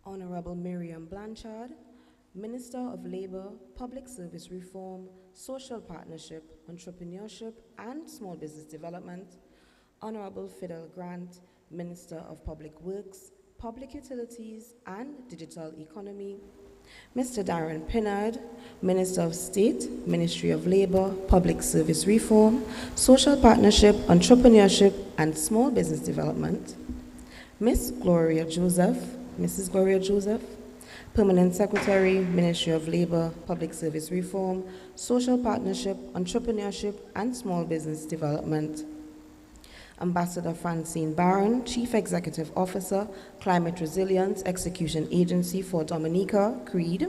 Honorable Miriam Blanchard, Minister of Labor, Public Service Reform, Social Partnership, Entrepreneurship, and Small Business Development, Honorable Fidel Grant, Minister of Public Works, Public Utilities, and Digital Economy, Mr. Darren Pinnard, Minister of State, Ministry of Labor, Public Service Reform, Social Partnership, Entrepreneurship, and Small Business Development, Ms. Gloria Joseph, Mrs. Gloria Joseph, Permanent Secretary, Ministry of Labor, Public Service Reform, Social Partnership, Entrepreneurship, and Small Business Development, Ambassador Francine Barron, Chief Executive Officer, Climate Resilience Execution Agency for Dominica, C.R.E.A.D,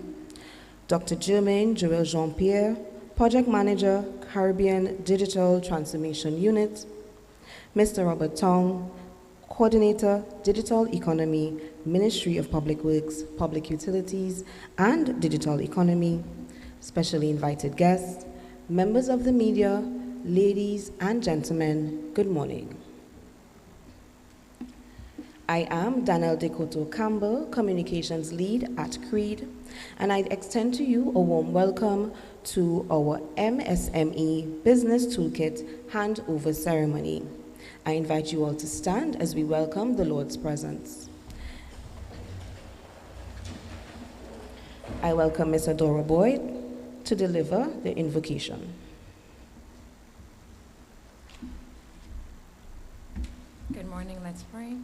Dr. Germaine Joel Jean-Pierre, Project Manager, Caribbean Digital Transformation Unit, Mr. Robert Tong, Coordinator, Digital Economy, Ministry of Public Works, Public Utilities, and Digital Economy, specially invited guests, members of the media, ladies and gentlemen, good morning. I am Danielle Decoto Campbell, Communications Lead at C.R.E.A.D, and I extend to you a warm welcome to our MSME Business Toolkit Handover Ceremony. I invite you all to stand as we welcome the Lord's presence. I welcome Ms. Adora Boyd to deliver the invocation. Good morning, let's pray.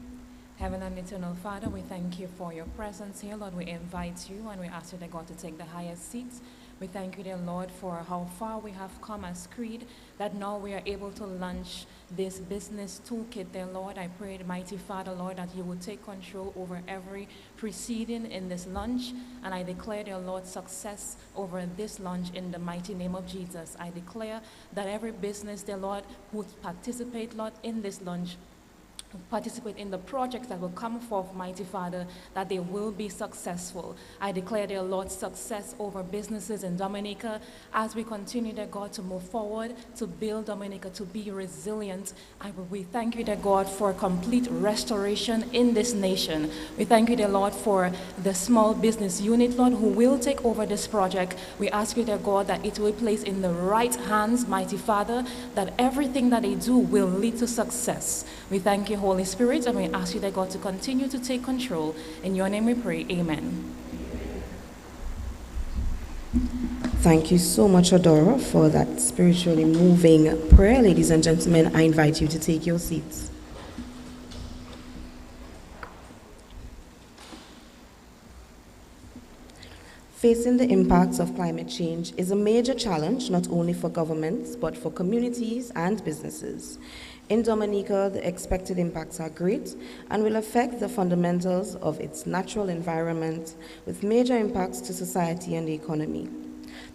Heaven and eternal Father, we thank you for your presence here. Lord, we invite you and we ask you, dear God, to take the highest seats. We thank you, dear Lord, for how far we have come as C.R.E.A.D, that now we are able to launch this business toolkit, dear Lord. I pray, mighty Father, Lord, that you will take control over every proceeding in this launch. And I declare, dear Lord, success over this launch in the mighty name of Jesus. I declare that every business, dear Lord, who participate, Lord, in this launch, participate in the projects that will come forth, mighty Father, that they will be successful. I declare, dear Lord, success over businesses in Dominica as we continue, dear God, to move forward, to build Dominica, to be resilient. We thank you, dear God, for complete restoration in this nation. We thank you, dear Lord, for the small business unit, Lord, who will take over this project. We ask you, dear God, that it will be placed in the right hands, mighty Father, that everything that they do will lead to success. We thank you, Holy Spirit, and we ask you, dear God, to continue to take control. In your name we pray, amen. Thank you so much, Adora, for that spiritually moving prayer. Ladies and gentlemen, I invite you to take your seats. Facing the impacts of climate change is a major challenge, not only for governments, but for communities and businesses. In Dominica, the expected impacts are great and will affect the fundamentals of its natural environment, with major impacts to society and the economy.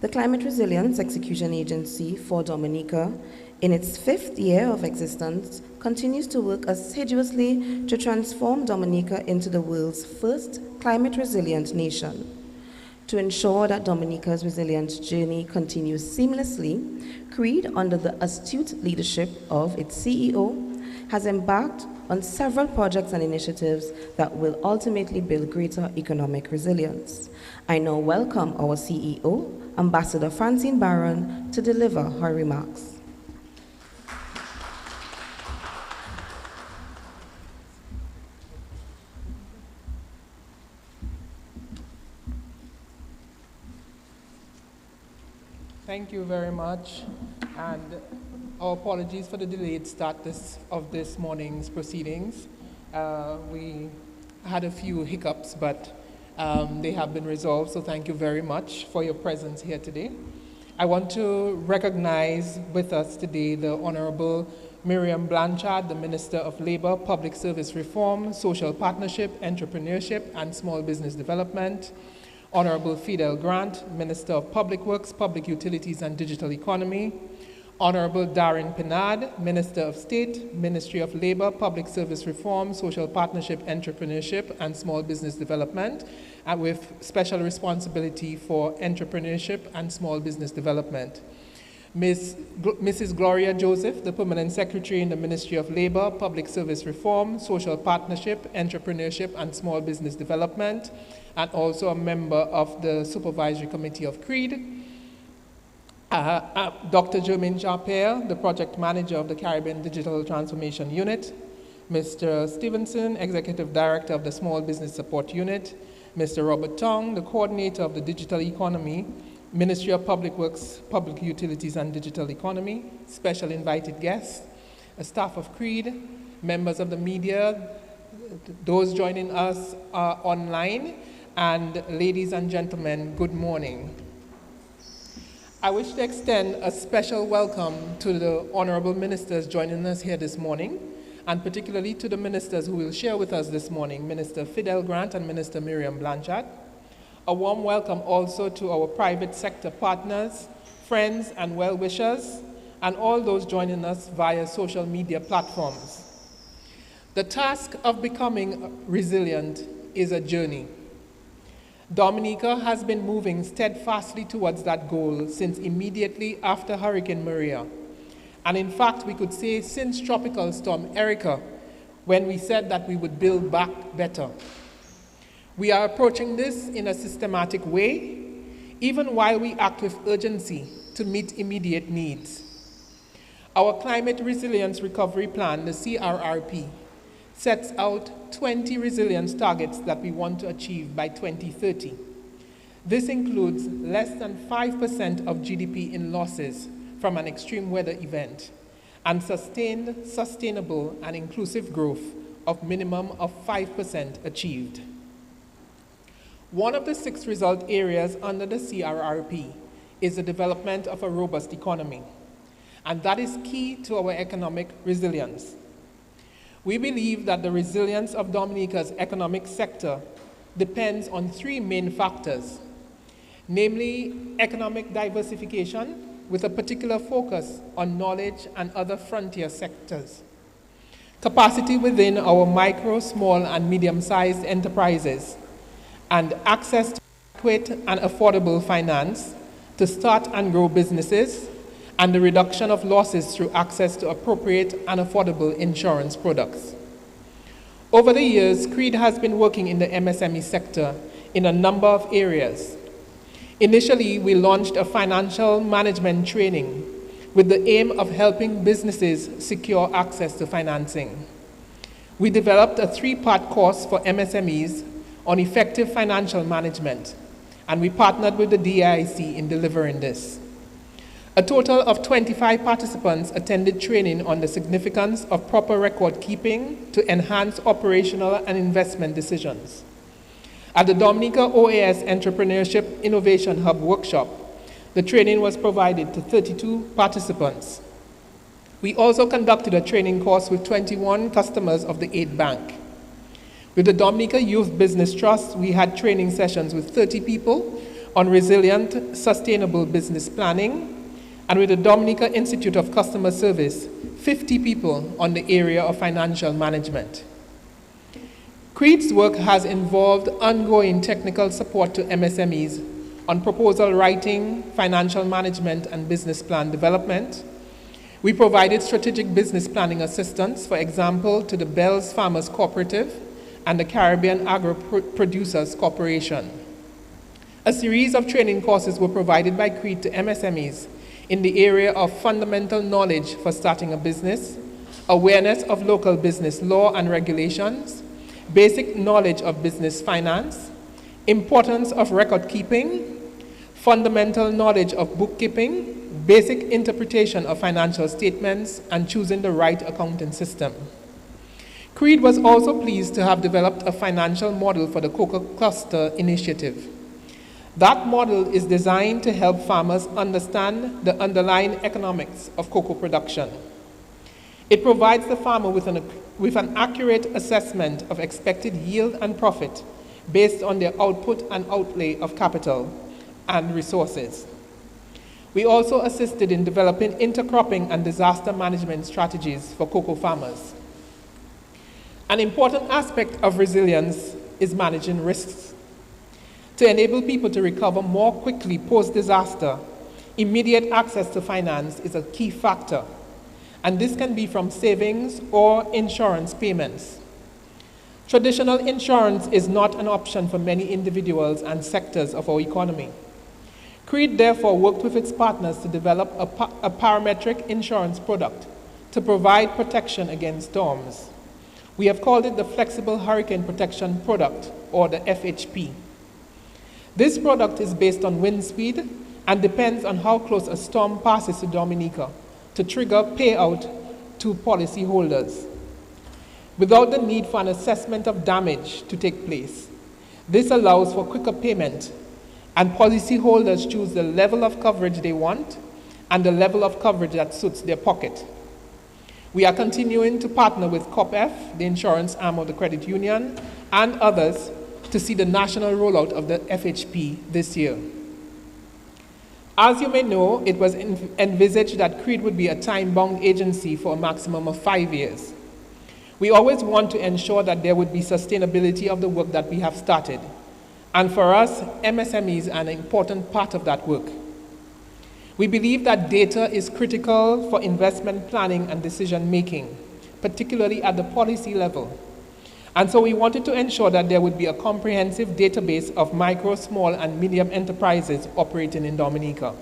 The Climate Resilience Execution Agency for Dominica, in its 5th year of existence, continues to work assiduously to transform Dominica into the world's first climate resilient nation. To ensure that Dominica's resilience journey continues seamlessly, C.R.E.A.D, under the astute leadership of its CEO, has embarked on several projects and initiatives that will ultimately build greater economic resilience. I now welcome our CEO, Ambassador Francine Barron, to deliver her remarks. Thank you very much, and our apologies for the delayed start of this morning's proceedings. We had a few hiccups, but they have been resolved, so thank you very much for your presence here today. I want to recognize with us today the Honorable Miriam Blanchard, the Minister of Labor, Public Service Reform, Social Partnership, Entrepreneurship, and Small Business Development. Honorable Fidel Grant, Minister of Public Works, Public Utilities and Digital Economy. Honorable Darren Pinnard, Minister of State, Ministry of Labor, Public Service Reform, Social Partnership, Entrepreneurship and Small Business Development, and with special responsibility for entrepreneurship and small business development. Mrs. Gloria Joseph, the Permanent Secretary in the Ministry of Labor, Public Service Reform, Social Partnership, Entrepreneurship, and Small Business Development, and also a member of the Supervisory Committee of C.R.E.A.D. Dr. Jermaine Charpere, the Project Manager of the Caribbean Digital Transformation Unit, Mr. Stevenson, Executive Director of the Small Business Support Unit, Mr. Robert Tong, the Coordinator of the Digital Economy, Ministry of Public Works, Public Utilities and Digital Economy, special invited guests, a staff of C.R.E.A.D, members of the media, those joining us online, and ladies and gentlemen, good morning. I wish to extend a special welcome to the honorable ministers joining us here this morning, and particularly to the ministers who will share with us this morning, Minister Fidel Grant and Minister Miriam Blanchard. A warm welcome also to our private sector partners, friends and well-wishers, and all those joining us via social media platforms. The task of becoming resilient is a journey. Dominica has been moving steadfastly towards that goal since immediately after Hurricane Maria. And in fact, we could say since Tropical Storm Erica, when we said that we would build back better. We are approaching this in a systematic way, even while we act with urgency to meet immediate needs. Our Climate Resilience Recovery Plan, the C.R.E.A.D, sets out 20 resilience targets that we want to achieve by 2030. This includes less than 5% of GDP in losses from an extreme weather event, and sustained, sustainable, and inclusive growth of minimum of 5% achieved. One of the 6 result areas under the C.R.E.A.D is the development of a robust economy, and that is key to our economic resilience. We believe that the resilience of Dominica's economic sector depends on 3 main factors, namely economic diversification with a particular focus on knowledge and other frontier sectors, capacity within our micro, small, and medium-sized enterprises, and access to adequate and affordable finance to start and grow businesses, and the reduction of losses through access to appropriate and affordable insurance products. Over the years, C.R.E.A.D has been working in the MSME sector in a number of areas. Initially, we launched a financial management training with the aim of helping businesses secure access to financing. We developed a 3-part course for MSMEs on effective financial management, and we partnered with the DIC in delivering this. A total of 25 participants attended training on the significance of proper record keeping to enhance operational and investment decisions. At the Dominica OAS Entrepreneurship Innovation Hub workshop, the training was provided to 32 participants. We also conducted a training course with 21 customers of the C.R.E.A.D Bank. With the Dominica Youth Business Trust, we had training sessions with 30 people on resilient, sustainable business planning, and with the Dominica Institute of Customer Service, 50 people on the area of financial management. C.R.E.A.D's work has involved ongoing technical support to MSMEs on proposal writing, financial management, and business plan development. We provided strategic business planning assistance, for example, to the Bells Farmers Cooperative and the Caribbean Agro Producers Corporation. A series of training courses were provided by C.R.E.A.D to MSMEs in the area of fundamental knowledge for starting a business, awareness of local business law and regulations, basic knowledge of business finance, importance of record keeping, fundamental knowledge of bookkeeping, basic interpretation of financial statements, and choosing the right accounting system. C.R.E.A.D was also pleased to have developed a financial model for the Cocoa Cluster Initiative. That model is designed to help farmers understand the underlying economics of cocoa production. It provides the farmer with an accurate assessment of expected yield and profit based on their output and outlay of capital and resources. We also assisted in developing intercropping and disaster management strategies for cocoa farmers. An important aspect of resilience is managing risks. To enable people to recover more quickly post-disaster, Immediate access to finance is a key factor, and this can be from savings or insurance payments. Traditional insurance is not an option for many individuals and sectors of our economy. C.R.E.A.D therefore worked with its partners to develop a parametric insurance product to provide protection against storms. We have called it the Flexible Hurricane Protection Product, or the FHP. This product is based on wind speed and depends on how close a storm passes to Dominica to trigger payout to policyholders, without the need for an assessment of damage to take place. This allows for quicker payment, and policyholders choose the level of coverage they want and the level of coverage that suits their pocket. We are continuing to partner with COPF, the insurance arm of the credit union, and others to see the national rollout of the FHP this year. As you may know, it was envisaged that C.R.E.A.D would be a time-bound agency for a maximum of 5 years. We always want to ensure that there would be sustainability of the work that we have started. And for us, MSME is an important part of that work. We believe that data is critical for investment planning and decision making, particularly at the policy level. And so we wanted to ensure that there would be a comprehensive database of micro, small, and medium enterprises operating in Dominica.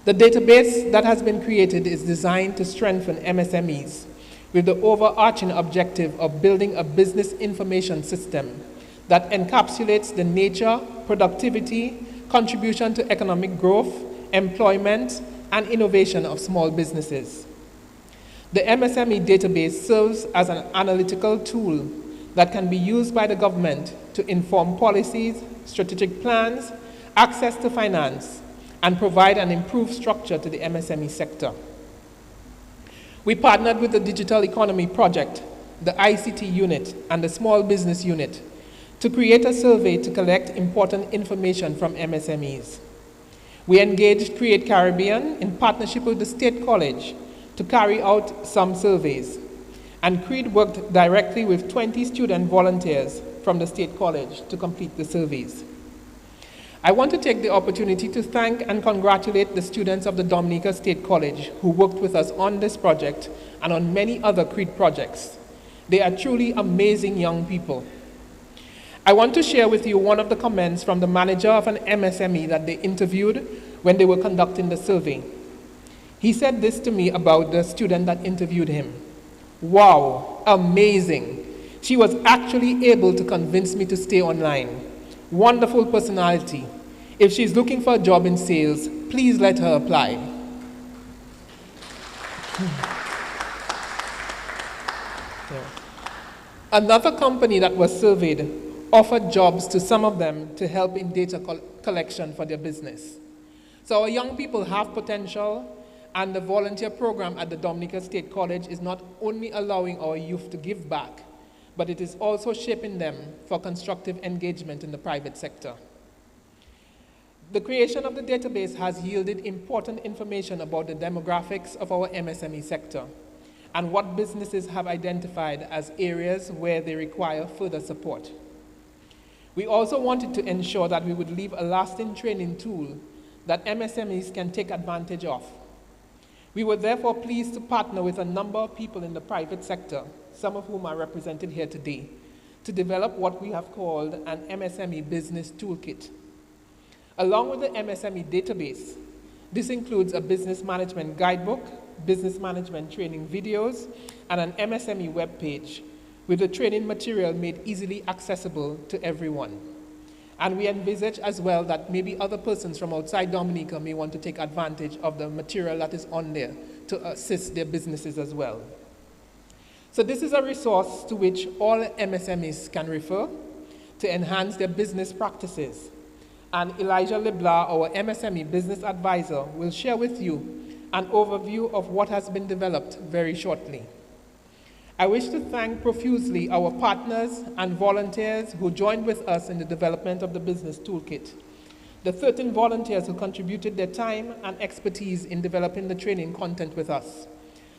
The database that has been created is designed to strengthen MSMEs with the overarching objective of building a business information system that encapsulates the nature, productivity, contribution to economic growth, employment, and innovation of small businesses. The MSME database serves as an analytical tool that can be used by the government to inform policies, strategic plans, access to finance, and provide an improved structure to the MSME sector. We partnered with the Digital Economy Project, the ICT unit, and the Small Business unit to create a survey to collect important information from MSMEs. We engaged C.R.E.A.D Caribbean in partnership with the State College to carry out some surveys, and C.R.E.A.D worked directly with 20 student volunteers from the State College to complete the surveys. I want to take the opportunity to thank and congratulate the students of the Dominica State College who worked with us on this project and on many other C.R.E.A.D projects. They are truly amazing young people. I want to share with you one of the comments from the manager of an MSME that they interviewed when they were conducting the survey. He said this to me about the student that interviewed him. "Wow, amazing. She was actually able to convince me to stay online. Wonderful personality. If she's looking for a job in sales, please let her apply." Another company that was surveyed offered jobs to some of them to help in data collection for their business. So our young people have potential, and the volunteer program at the Dominica State College is not only allowing our youth to give back, but it is also shaping them for constructive engagement in the private sector. The creation of the database has yielded important information about the demographics of our MSME sector and what businesses have identified as areas where they require further support. We also wanted to ensure that we would leave a lasting training tool that MSMEs can take advantage of. We were therefore pleased to partner with a number of people in the private sector, some of whom are represented here today, to develop what we have called an MSME business toolkit. Along with the MSME database, this includes a business management guidebook, business management training videos, and an MSME webpage with the training material made easily accessible to everyone. And we envisage as well that maybe other persons from outside Dominica may want to take advantage of the material that is on there to assist their businesses as well. So this is a resource to which all MSMEs can refer to enhance their business practices. And Elijah Leblanc, our MSME business advisor, will share with you an overview of what has been developed very shortly. I wish to thank profusely our partners and volunteers who joined with us in the development of the business toolkit. The 13 volunteers who contributed their time and expertise in developing the training content with us.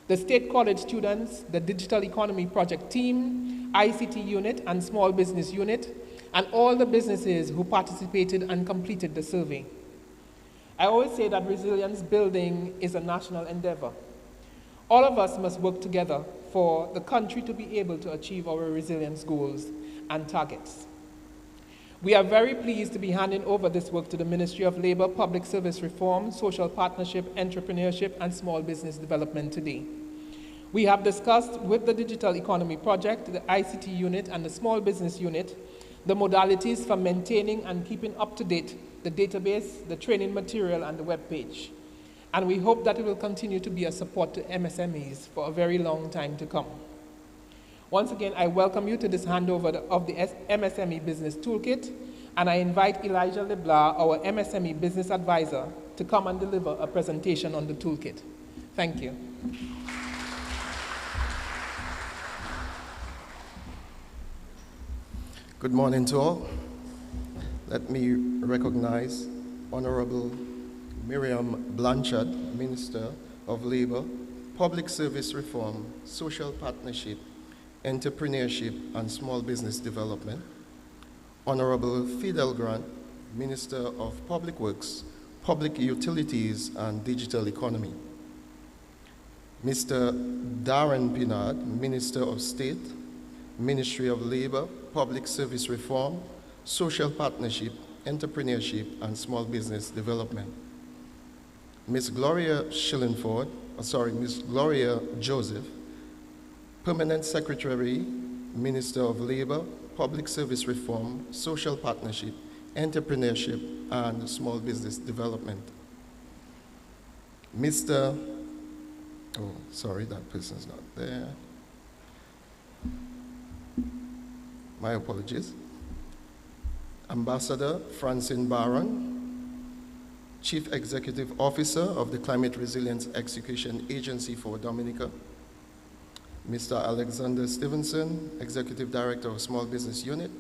The State College students, the Digital Economy Project team, ICT unit and Small Business unit, and all the businesses who participated and completed the survey. I always say that resilience building is a national endeavor. All of us must work together for the country to be able to achieve our resilience goals and targets. We are very pleased to be handing over this work to the Ministry of Labor, Public Service Reform, Social Partnership, Entrepreneurship, and Small Business Development today. We have discussed with the Digital Economy Project, the ICT unit, and the Small Business unit, the modalities for maintaining and keeping up to date the database, the training material, and the web page. And we hope that it will continue to be a support to MSMEs for a very long time to come. Once again, I welcome you to this handover of the MSME Business Toolkit, and I invite Elijah Leblanc, our MSME Business Advisor, to come and deliver a presentation on the toolkit. Thank you. Good morning to all. Let me recognize Honorable Miriam Blanchard, Minister of Labor, Public Service Reform, Social Partnership, Entrepreneurship, and Small Business Development. Honorable Fidel Grant, Minister of Public Works, Public Utilities, and Digital Economy. Mr. Darren Pinard, Minister of State, Ministry of Labor, Public Service Reform, Social Partnership, Entrepreneurship, and Small Business Development. Ms. Gloria Joseph, Permanent Secretary, Minister of Labor, Public Service Reform, Social Partnership, Entrepreneurship, and Small Business Development. That person's not there. My apologies. Ambassador Francine Barron, Chief Executive Officer of the Climate Resilience Execution Agency for Dominica. Mr. Alexander Stevenson, Executive Director of Small Business Unit.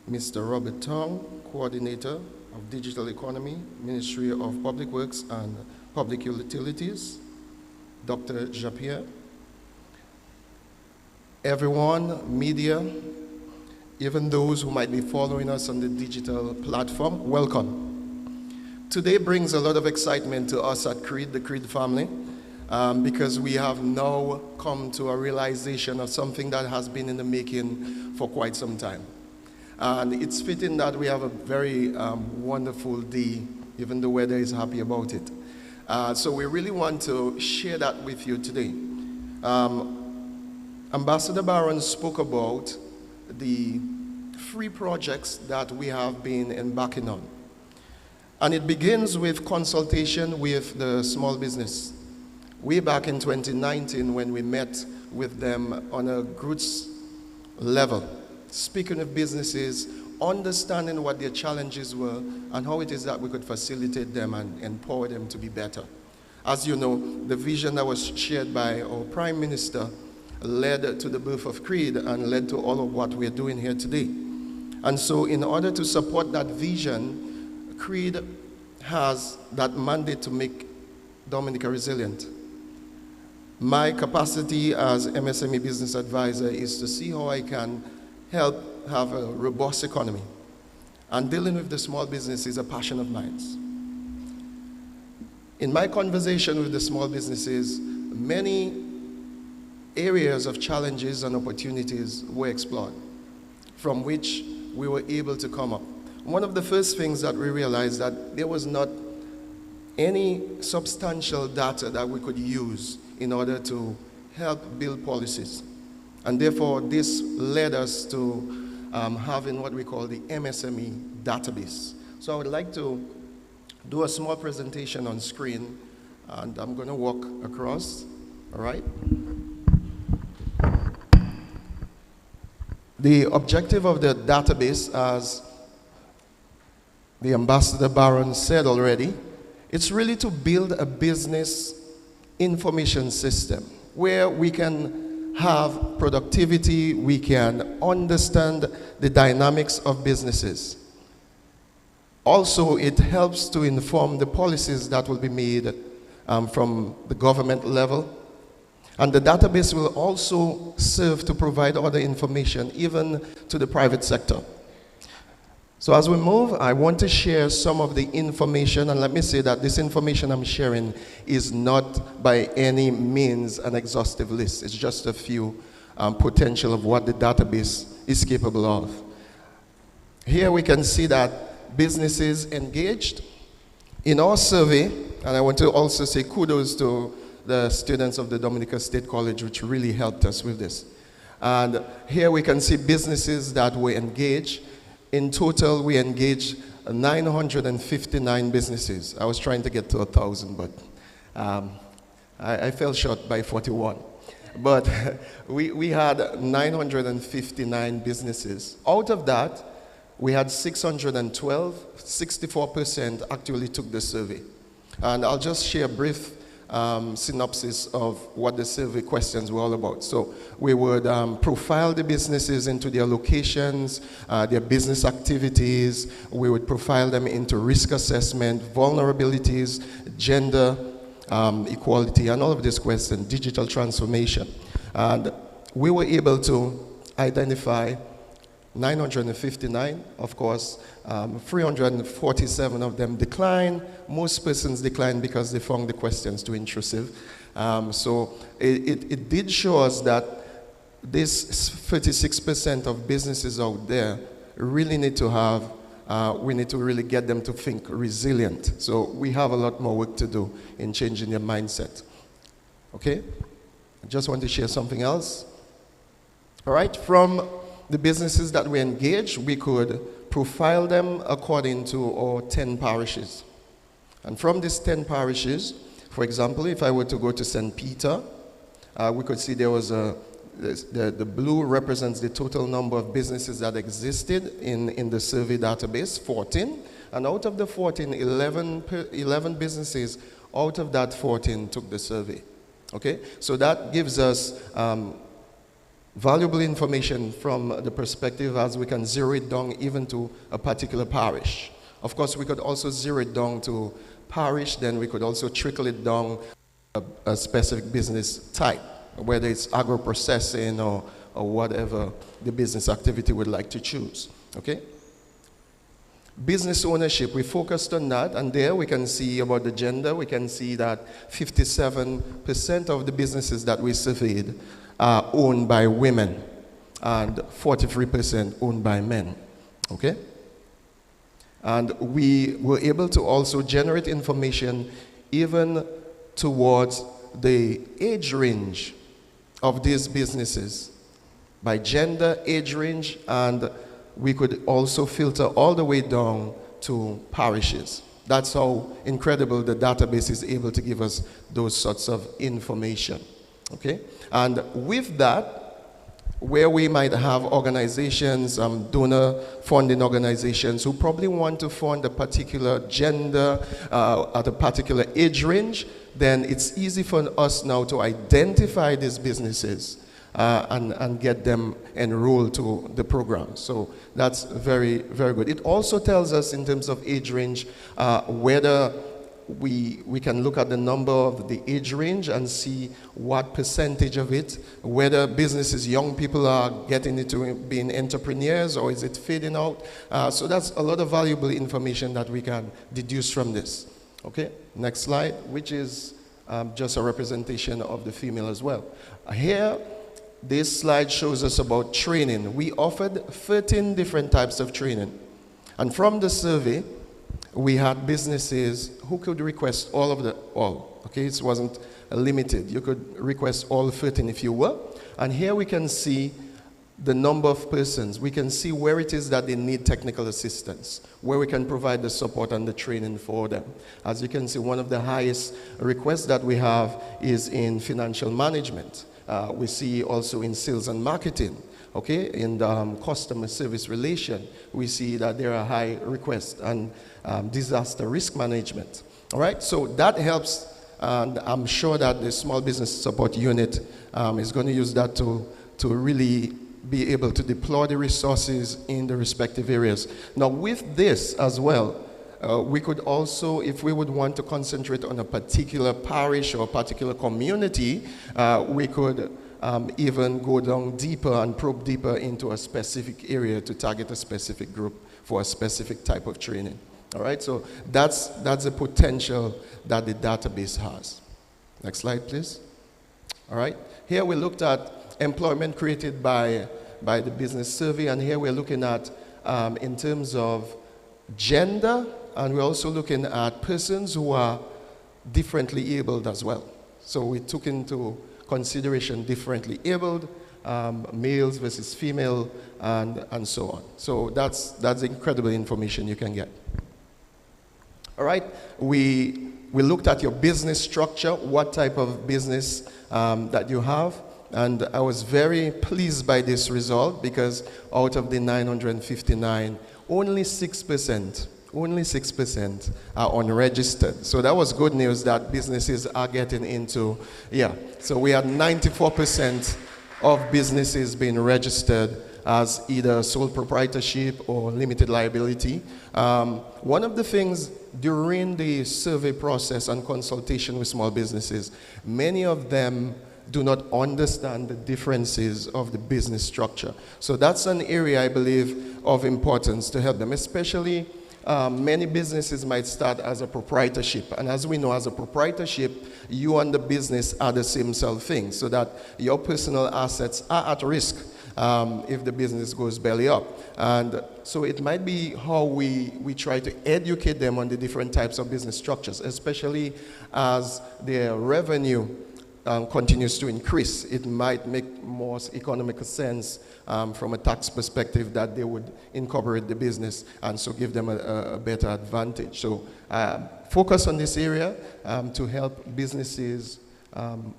Mr. Robert Tong, Coordinator of Digital Economy, Ministry of Public Works and Public Utilities. Dr. Japierre. Everyone, media, even those who might be following us on the digital platform, welcome. Today brings a lot of excitement to us at C.R.E.A.D, the C.R.E.A.D family, because we have now come to a realization of something that has been in the making for quite some time. And it's fitting that we have a very wonderful day, even the weather is happy about it. So we really want to share that with you today. Ambassador Barron spoke about the 3 projects that we have been embarking on. And it begins with consultation with the small business. Way back in 2019 when we met with them on a groups level, speaking of businesses, understanding what their challenges were and how it is that we could facilitate them and empower them to be better. As you know, the vision that was shared by our Prime Minister led to the birth of C.R.E.A.D and led to all of what we're doing here today. And so in order to support that vision, C.R.E.A.D has that mandate to make Dominica resilient. My capacity as MSME Business Advisor is to see how I can help have a robust economy. And dealing with the small business is a passion of mine. In my conversation with the small businesses, many areas of challenges and opportunities were explored, from which we were able to come up. One of the first things that we realized that there was not any substantial data that we could use in order to help build policies. And therefore, this led us to having what we call the MSME database. So I would like to do a small presentation on screen, and I'm going to walk across, all right? The objective of the database, as the Ambassador Barron said already, it's really to build a business information system where we can have productivity, we can understand the dynamics of businesses. Also, it helps to inform the policies that will be made from the government level. And the database will also serve to provide other information, even to the private sector. So as we move, I want to share some of the information, and let me say that this information I'm sharing is not by any means an exhaustive list. It's just a few potential of what the database is capable of. Here we can see that businesses engaged in our survey, and I want to also say kudos to the students of the Dominica State College, which really helped us with this. And here we can see businesses that were engaged. In total, we engaged 959 businesses. I was trying to get to 1,000, but I fell short by 41. But we had 959 businesses. Out of that, we had 612, 64% actually took the survey. And I'll just share a brief synopsis of what the survey questions were all about. So we would profile the businesses into their locations, their business activities. We would profile them into risk assessment, vulnerabilities, gender equality, and all of these questions, digital transformation. And we were able to identify 959, of course, 347 of them declined. Most persons declined because they found the questions too intrusive. So it did show us that this 36% of businesses out there really need to have, we need to really get them to think resilient. So we have a lot more work to do in changing their mindset. Okay? I just want to share something else. All right, from the businesses that we engage, we could profile them according to our 10 parishes. And from these 10 parishes, for example, if I were to go to St. Peter, we could see there was the blue represents the total number of businesses that existed in the survey database, 14. And out of the 14, 11 businesses out of that 14 took the survey. Okay? So that gives us valuable information from the perspective as we can zero it down even to a particular parish. Of course, we could also zero it down to parish, then we could also trickle it down a specific business type, whether it's agro-processing or whatever the business activity would like to choose, okay? Business ownership, we focused on that, and there we can see about the gender, we can see that 57% of the businesses that we surveyed are owned by women and 43% owned by men, okay? And we were able to also generate information even towards the age range of these businesses by gender, age range, and we could also filter all the way down to parishes. That's how incredible the database is able to give us those sorts of information. Okay? And with that, where we might have organizations, donor funding organizations who probably want to fund a particular gender at a particular age range, then it's easy for us now to identify these businesses and get them enrolled to the program. So that's very, very good. It also tells us in terms of age range whether we can look at the number of the age range and see what percentage of it, whether businesses, young people are getting into being entrepreneurs or is it fading out. So that's a lot of valuable information that we can deduce from this. Okay, next slide, which is just a representation of the female as well. Here, this slide shows us about training. We offered 13 different types of training. And from the survey, we had businesses who could request all, okay? It wasn't limited. You could request all 13 if you were. And here we can see the number of persons. We can see where it is that they need technical assistance, where we can provide the support and the training for them. As you can see, one of the highest requests that we have is in financial management. We see also in sales and marketing. Okay, in the customer service relation, we see that there are high requests and disaster risk management. All right, so that helps, and I'm sure that the Small Business Support Unit is going to use that to really be able to deploy the resources in the respective areas. Now, with this as well, we could also, if we would want to concentrate on a particular parish or a particular community, we could even go down deeper and probe deeper into a specific area to target a specific group for a specific type of training. All right, so that's the potential that the database has. Next slide, please. All right, here we looked at employment created by the business survey, and here we're looking at in terms of gender, and we're also looking at persons who are differently abled as well. So we took into consideration differently abled, males versus female, and so on. So that's incredible information you can get. All right, we looked at your business structure, what type of business that you have, and I was very pleased by this result because out of the 959, only 6% are unregistered. So that was good news that businesses are getting into, so we had 94% of businesses being registered as either sole proprietorship or limited liability. One of the things during the survey process and consultation with small businesses, many of them do not understand the differences of the business structure. So that's an area, I believe, of importance to help them, especially many businesses might start as a proprietorship. And as we know, as a proprietorship, you and the business are the same thing, so that your personal assets are at risk if the business goes belly up. And so it might be how we try to educate them on the different types of business structures, especially as their revenue continues to increase. It might make more economical sense from a tax perspective that they would incorporate the business and so give them a better advantage. So focus on this area to help businesses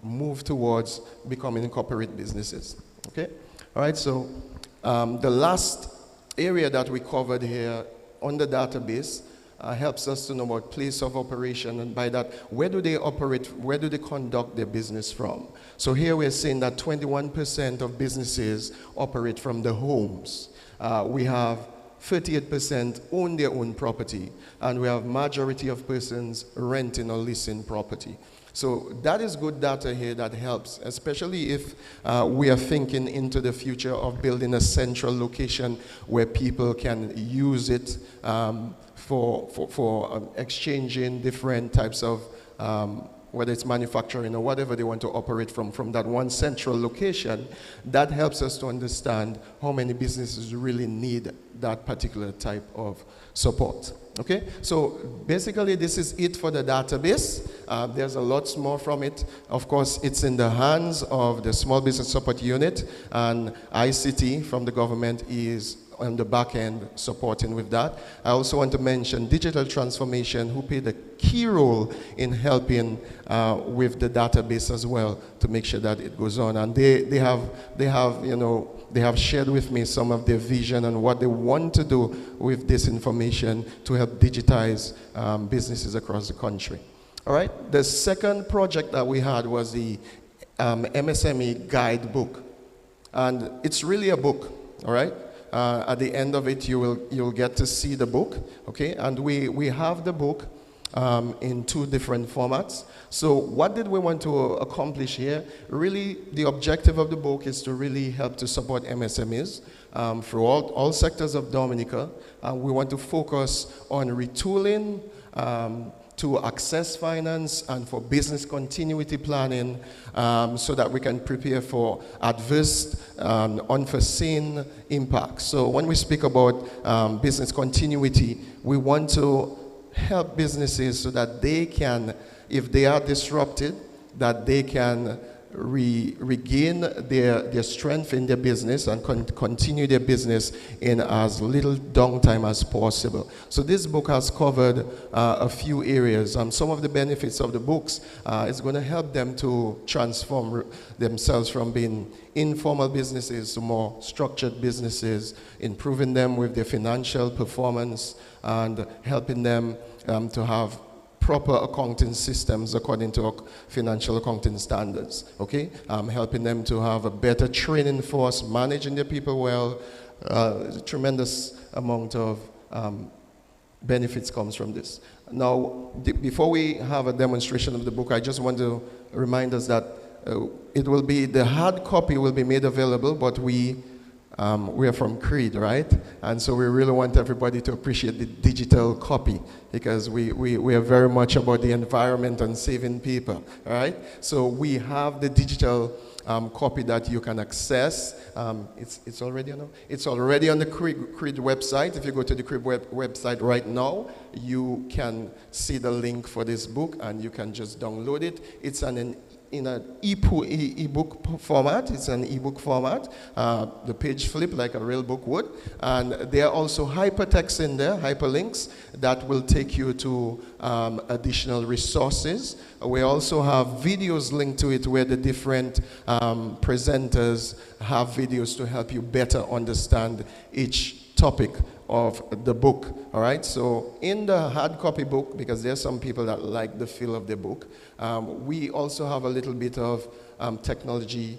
move towards becoming incorporate businesses. Okay? All right, so the last area that we covered here on the database helps us to know about place of operation, and by that, where do they operate, where do they conduct their business from? So here we're saying that 21% of businesses operate from their homes. We have 38% own their own property, and we have majority of persons renting or leasing property. So that is good data here that helps, especially if we are thinking into the future of building a central location where people can use it for exchanging different types of, whether it's manufacturing or whatever they want to operate from that one central location. That helps us to understand how many businesses really need that particular type of support. Okay, so basically this is it for the database. There's a lot more from it. Of course, it's in the hands of the Small Business Support Unit, and ICT from the government is on the back end supporting with that. I also want to mention digital transformation, who played a key role in helping with the database as well to make sure that it goes on. And they have shared with me some of their vision and what they want to do with this information to help digitize businesses across the country. All right, the second project that we had was the MSME guidebook. And it's really a book, all right? At the end of it, you'll get to see the book, okay? And we have the book in two different formats. So what did we want to accomplish here? Really, the objective of the book is to really help to support MSMEs through all sectors of Dominica. We want to focus on retooling, to access finance and for business continuity planning so that we can prepare for adverse unforeseen impacts. So when we speak about business continuity, we want to help businesses so that they can, if they are disrupted, that they can regain their strength in their business and continue their business in as little downtime as possible. So this book has covered a few areas. Some of the benefits of the books is going to help them to transform themselves from being informal businesses to more structured businesses, improving them with their financial performance and helping them to have proper accounting systems according to financial accounting standards, okay? Helping them to have a better training force, managing their people well. A tremendous amount of benefits comes from this. Now, before we have a demonstration of the book, I just want to remind us that it will be, the hard copy will be made available, but we We are from C.R.E.A.D, right? And so we really want everybody to appreciate the digital copy because we are very much about the environment and saving people, all right? So we have the digital copy that you can access. It's already on. It's already on the C.R.E.A.D website. If you go to the C.R.E.A.D website right now, you can see the link for this book, and you can just download it. It's in an e-book format. It's an e-book format. The page flip like a real book would. And there are also hypertext in there, hyperlinks, that will take you to additional resources. We also have videos linked to it where the different presenters have videos to help you better understand each topic of the book. All right, so in the hard copy book, because there's some people that like the feel of the book, we also have a little bit of technology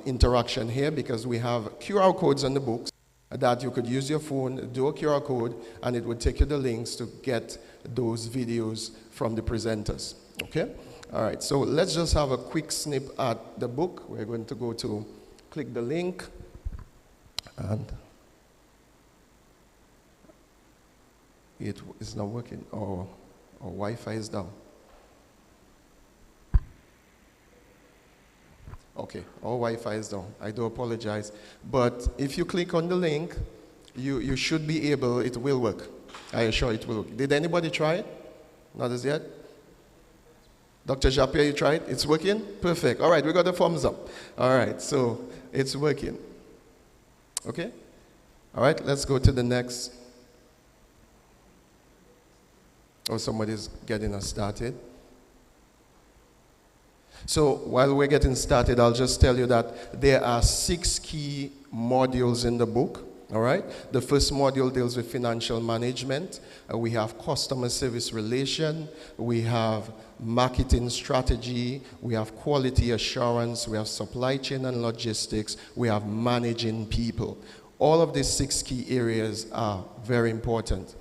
interaction here, because we have QR codes on the books that you could use your phone, do a QR code, and it would take you the links to get those videos from the presenters. Okay, all right, so let's just have a quick snip at the book. We're going to go to click the link, and it is not working, or Wi-Fi is down. Okay, our Wi-Fi is down. I do apologize. But if you click on the link, you should be able, it will work. I assure it will work. Did anybody try it? Not as yet? Dr. Japia, you tried? It's working? Perfect. All right, we got a thumbs up. All right, so it's working. Okay? All right, let's go to the next. Oh, somebody's getting us started. So while we're getting started, I'll just tell you that there are 6 key modules in the book. All right. The first module deals with financial management. We have customer service relation. We have marketing strategy. We have quality assurance. We have supply chain and logistics. We have managing people. All of these 6 key areas are very important.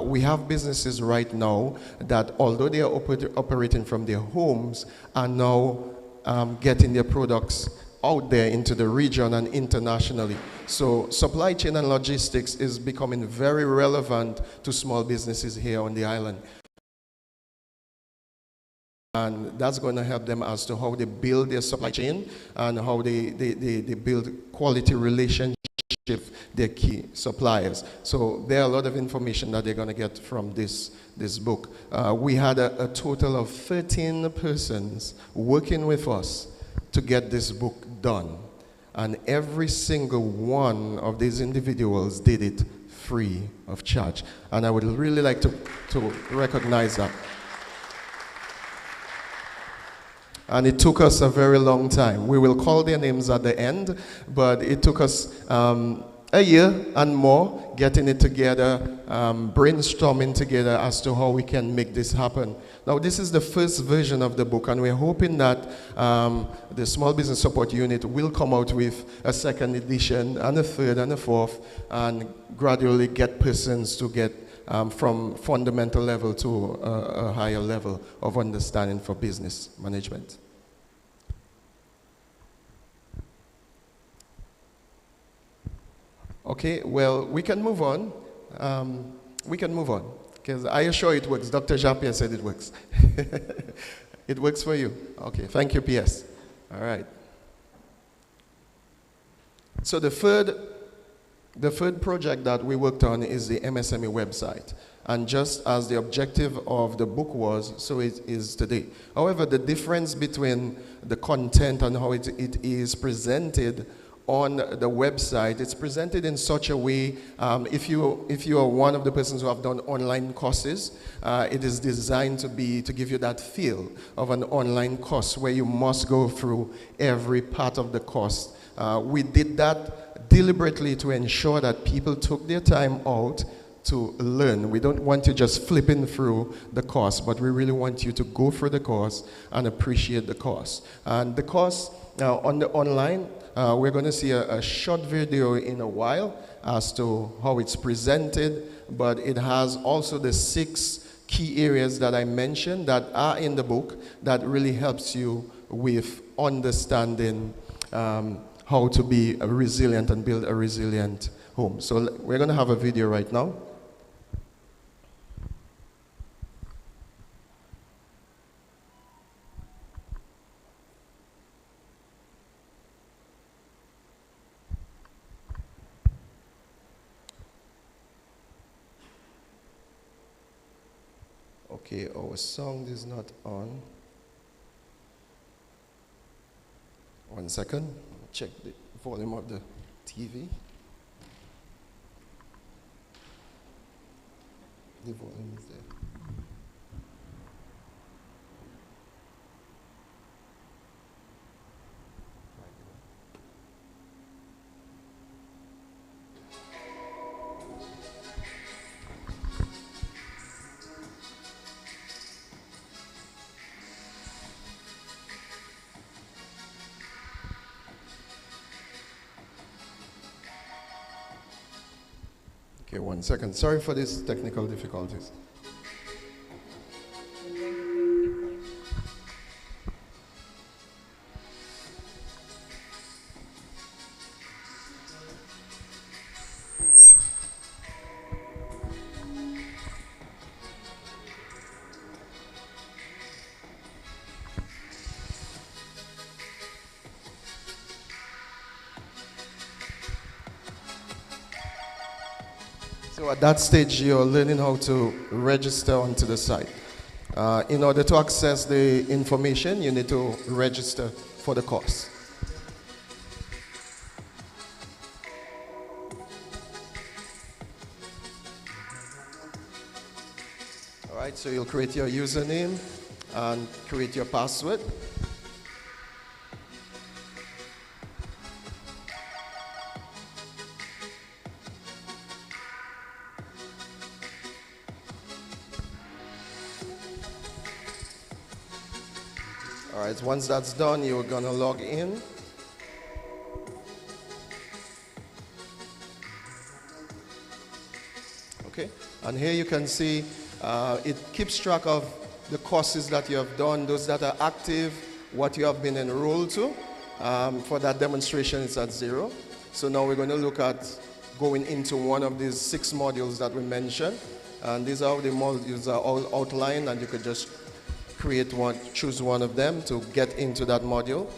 We have businesses right now that, although they are operating from their homes, are now getting their products out there into the region and internationally. So supply chain and logistics is becoming very relevant to small businesses here on the island. And that's going to help them as to how they build their supply chain and how they build quality relationships with their key suppliers. So there are a lot of information that they're going to get from this book. We had a total of 13 persons working with us to get this book done. And every single one of these individuals did it free of charge. And I would really like to recognize that. And it took us a very long time. We will call their names at the end, but it took us a year and more getting it together, brainstorming together as to how we can make this happen. Now, this is the first version of the book, and we're hoping that the Small Business Support Unit will come out with a second edition and a third and a fourth, and gradually get persons to get from fundamental level to a higher level of understanding for business management. Okay, well, we can move on. Because I assure it works. Dr. Japia said it works. It works for you. Okay, thank you, PS. All right. So the third project that we worked on is the MSME website. And just as the objective of the book was, so it is today. However, the difference between the content and how it is presented on the website, it's presented in such a way, if you are one of the persons who have done online courses, it is designed to give you that feel of an online course where you must go through every part of the course. We did that deliberately to ensure that people took their time out to learn. We don't want you just flipping through the course, but we really want you to go through the course and appreciate the course. And the course on the online, we're going to see a short video in a while as to how it's presented, but it has also the 6 key areas that I mentioned that are in the book that really helps you with understanding how to be a resilient and build a resilient home. So we're going to have a video right now. Okay, our sound is not on. 1 second, check the volume of the TV. The volume is there. Okay, 1 second. Sorry for these technical difficulties. So at that stage, you're learning how to register onto the site. In order to access the information, you need to register for the course. All right, so you'll create your username and create your password. All right, once that's done, you're gonna log in. Okay, and here you can see it keeps track of the courses that you have done, those that are active, what you have been enrolled to. For that demonstration, it's at 0. So now we're going to look at going into one of these 6 modules that we mentioned. And these are how the modules are all outlined, and you could just create one, choose one of them to get into that module.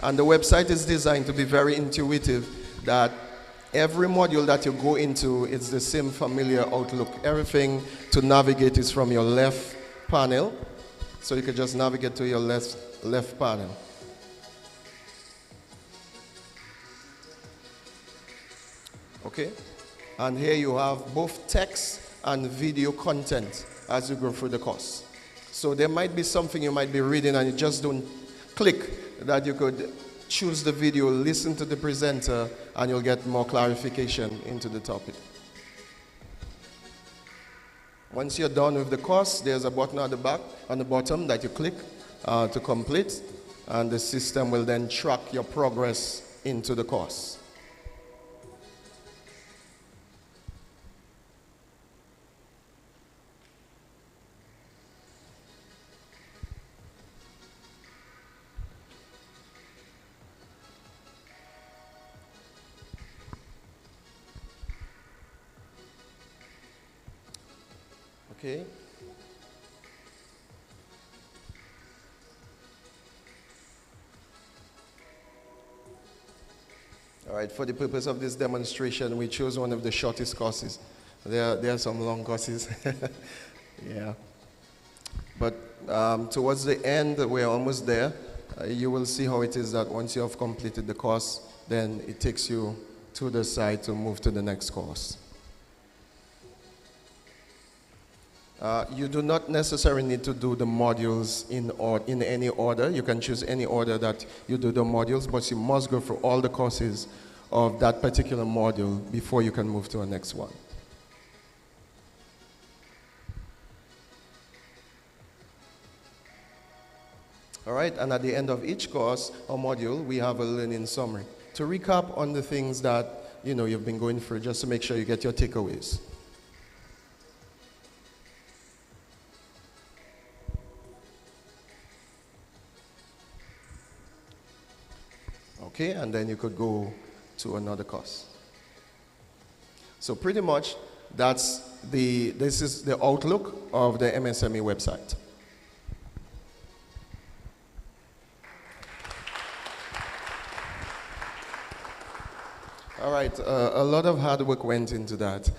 And the website is designed to be very intuitive, that every module that you go into, it's the same familiar outlook. Everything to navigate is from your left panel. So you can just navigate to your left panel. Okay? And here you have both text and video content as you go through the course. So there might be something you might be reading and you just don't click, that you could choose the video, listen to the presenter, and you'll get more clarification into the topic. Once you're done with the course, there's a button at the back, on the bottom, that you click to complete, and the system will then track your progress into the course. Okay. All right, for the purpose of this demonstration, we chose one of the shortest courses. There are some long courses. Yeah. But towards the end, we're almost there. You will see how it is that once you have completed the course, then it takes you to the site to move to the next course. You do not necessarily need to do the modules in any order. You can choose any order that you do the modules, but you must go through all the courses of that particular module before you can move to the next one. All right, and at the end of each course or module, we have a learning summary to recap on the things that you've been going through, just to make sure you get your takeaways. Okay, and then you could go to another course. So pretty much this is the outlook of the MSME website. All right, a lot of hard work went into that.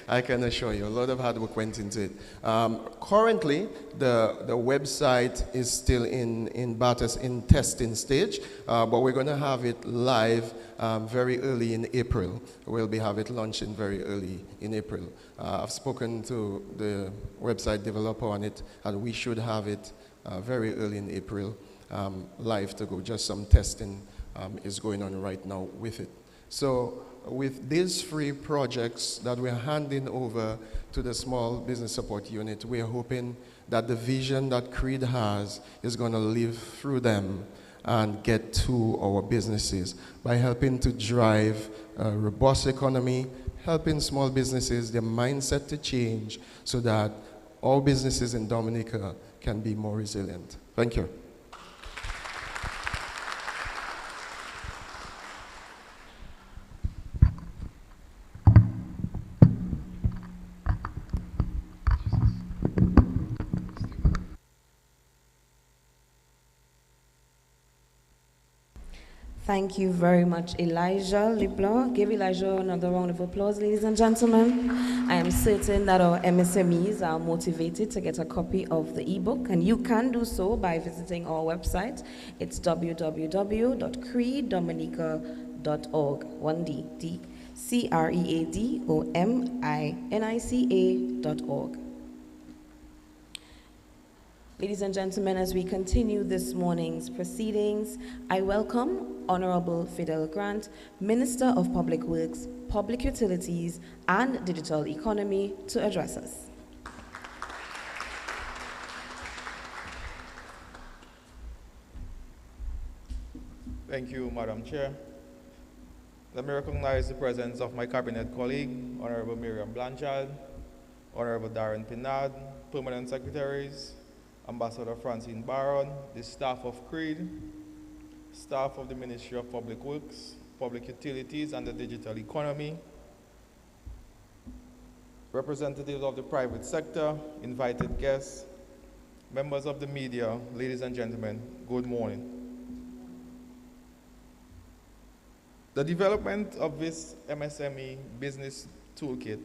I can assure you, a lot of hard work went into it. Currently, the website is still in testing stage, but we're going to have it live very early in April. We'll have it launching very early in April. I've spoken to the website developer on it, and we should have it very early in April live to go. Just some testing is going on right now with it. So with these free projects that we're handing over to the Small Business Support Unit, we're hoping that the vision that C.R.E.A.D has is going to live through them and get to our businesses by helping to drive a robust economy, helping small businesses, their mindset to change so that all businesses in Dominica can be more resilient. Thank you. Thank you very much, Elijah Leblanc. Give Elijah another round of applause, ladies and gentlemen. I am certain that our MSMEs are motivated to get a copy of the ebook, and you can do so by visiting our website. It's www.creadominica.org. 1D, C.R.E.A.D.O.M.I.N.I.C.A.org. Ladies and gentlemen, as we continue this morning's proceedings, I welcome Honorable Fidel Grant, Minister of Public Works, Public Utilities, and Digital Economy, to address us. Thank you, Madam Chair. Let me recognize the presence of my cabinet colleague, Honorable Miriam Blanchard, Honorable Darren Pinard, Permanent Secretaries, Ambassador Francine Barron, the staff of C.R.E.A.D, staff of the Ministry of Public Works, Public Utilities, and the Digital Economy, representatives of the private sector, invited guests, members of the media, ladies and gentlemen, good morning. The development of this MSME business toolkit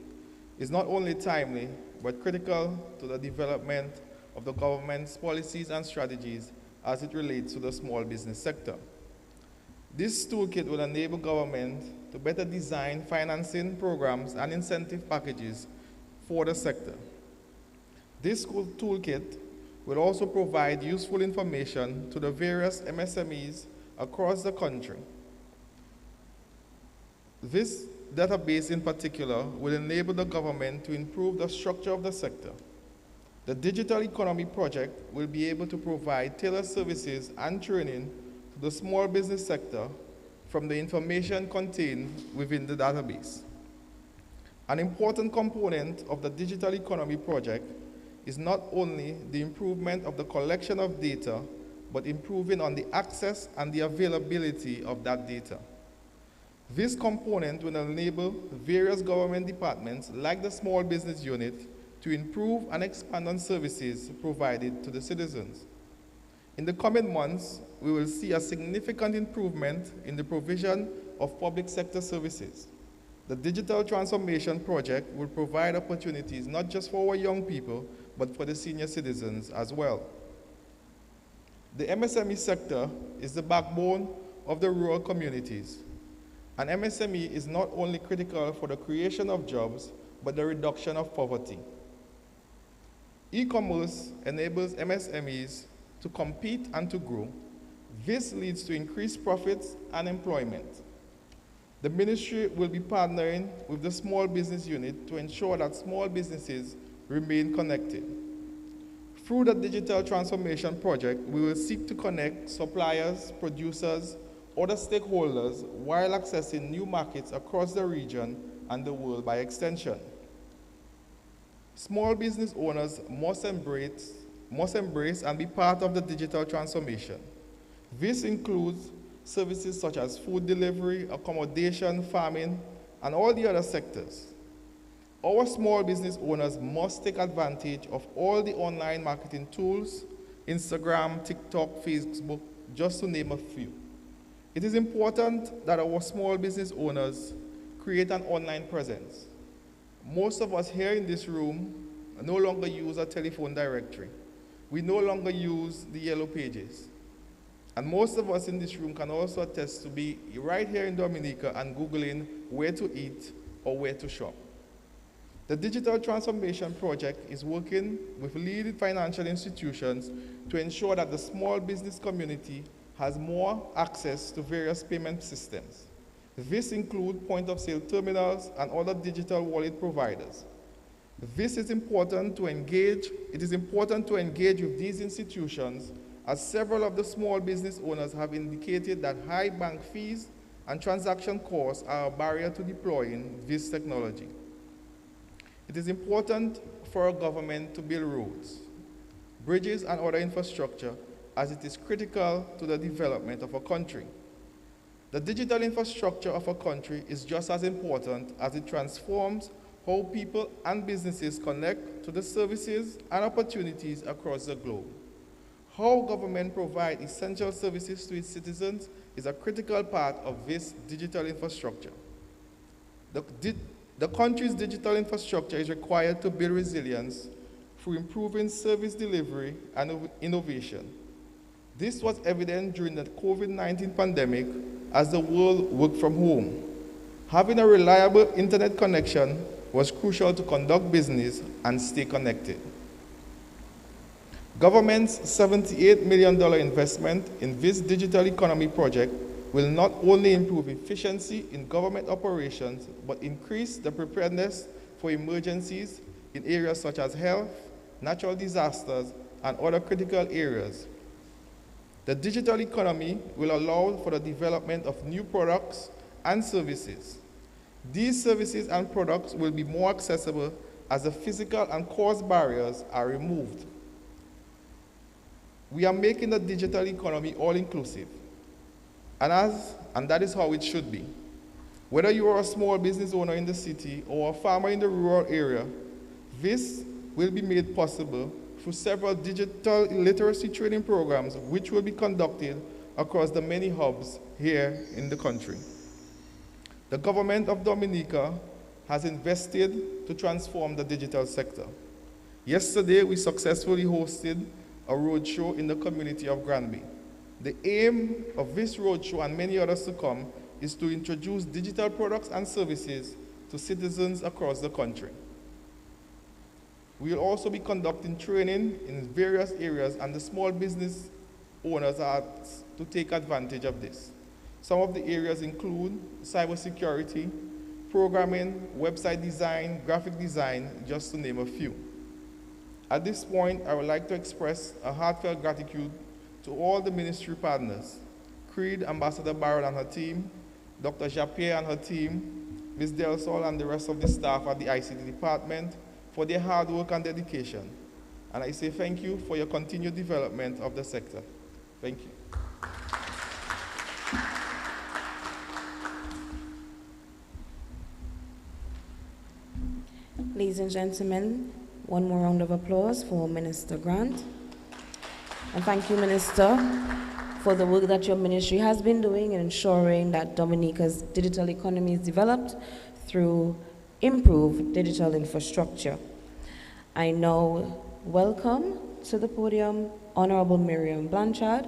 is not only timely, but critical to the development of the government's policies and strategies as it relates to the small business sector. This toolkit will enable government to better design financing programs and incentive packages for the sector. This toolkit will also provide useful information to the various MSMEs across the country. This database in particular will enable the government to improve the structure of the sector. The Digital Economy Project will be able to provide tailored services and training to the small business sector from the information contained within the database. An important component of the Digital Economy Project is not only the improvement of the collection of data, but improving on the access and the availability of that data. This component will enable various government departments, like the Small Business Unit, to improve and expand on services provided to the citizens. In the coming months, we will see a significant improvement in the provision of public sector services. The Digital Transformation Project will provide opportunities not just for our young people, but for the senior citizens as well. The MSME sector is the backbone of the rural communities. And MSME is not only critical for the creation of jobs, but the reduction of poverty. E-commerce enables MSMEs to compete and to grow. This leads to increased profits and employment. The ministry will be partnering with the Small Business Unit to ensure that small businesses remain connected. Through the Digital Transformation Project, we will seek to connect suppliers, producers, other stakeholders while accessing new markets across the region and the world by extension. Small business owners must embrace and be part of the digital transformation. This includes services such as food delivery, accommodation, farming, and all the other sectors. Our small business owners must take advantage of all the online marketing tools, Instagram, TikTok, Facebook, just to name a few. It is important that our small business owners create an online presence. Most of us here in this room no longer use a telephone directory. We no longer use the yellow pages. And most of us in this room can also attest to be right here in Dominica and Googling where to eat or where to shop. The Digital Transformation Project is working with leading financial institutions to ensure that the small business community has more access to various payment systems. This includes point-of-sale terminals and other digital wallet providers. It is important to engage with these institutions, as several of the small business owners have indicated that high bank fees and transaction costs are a barrier to deploying this technology. It is important for our government to build roads, bridges, and other infrastructure, as it is critical to the development of a country. The digital infrastructure of a country is just as important, as it transforms how people and businesses connect to the services and opportunities across the globe. How government provides essential services to its citizens is a critical part of this digital infrastructure. The country's digital infrastructure is required to build resilience through improving service delivery and innovation. This was evident during the COVID-19 pandemic as the world worked from home. Having a reliable internet connection was crucial to conduct business and stay connected. Government's $78 million investment in this digital economy project will not only improve efficiency in government operations, but increase the preparedness for emergencies in areas such as health, natural disasters, and other critical areas. The digital economy will allow for the development of new products and services. These services and products will be more accessible as the physical and cost barriers are removed. We are making the digital economy all-inclusive, and that is how it should be. Whether you are a small business owner in the city or a farmer in the rural area, this will be made possible through several digital literacy training programs which will be conducted across the many hubs here in the country. The government of Dominica has invested to transform the digital sector. Yesterday, we successfully hosted a roadshow in the community of Granby. The aim of this roadshow and many others to come is to introduce digital products and services to citizens across the country. We will also be conducting training in various areas, and the small business owners are to take advantage of this. Some of the areas include cybersecurity, programming, website design, graphic design, just to name a few. At this point, I would like to express a heartfelt gratitude to all the ministry partners, C.R.E.A.D, Ambassador Barron and her team, Dr. Japierre and her team, Ms. Del Sol and the rest of the staff at the ICT department for their hard work and dedication. And I say thank you for your continued development of the sector. Thank you. Ladies and gentlemen, one more round of applause for Minister Grant. And thank you, Minister, for the work that your ministry has been doing in ensuring that Dominica's digital economy is developed through improved digital infrastructure. I now welcome to the podium Honorable Miriam Blanchard,